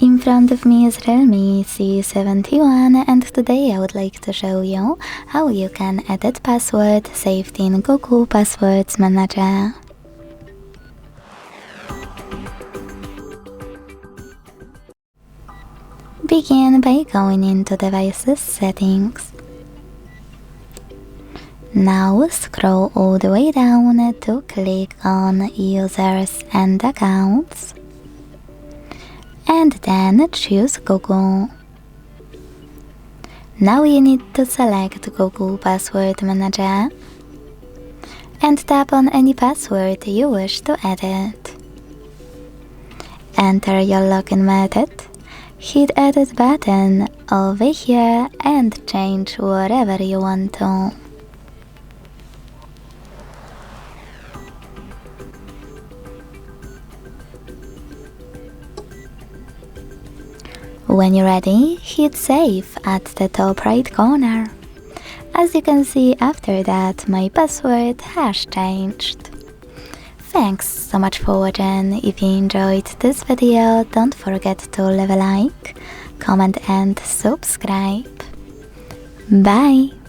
In front of me is REALME C71 and today I would like to show you how you can edit password saved in Google Passwords Manager. Begin by going into Devices Settings. Now scroll all the way down to click on Users and Accounts. And then choose Google. Now you need to select Google Password Manager and tap on any password you wish to edit. Enter your login method, hit Edit button over here and change whatever you want to. When you're ready, hit Save at the top right corner. As you can see, after that, my password has changed. Thanks so much for watching. If you enjoyed this video, don't forget to leave a like, comment and subscribe. Bye!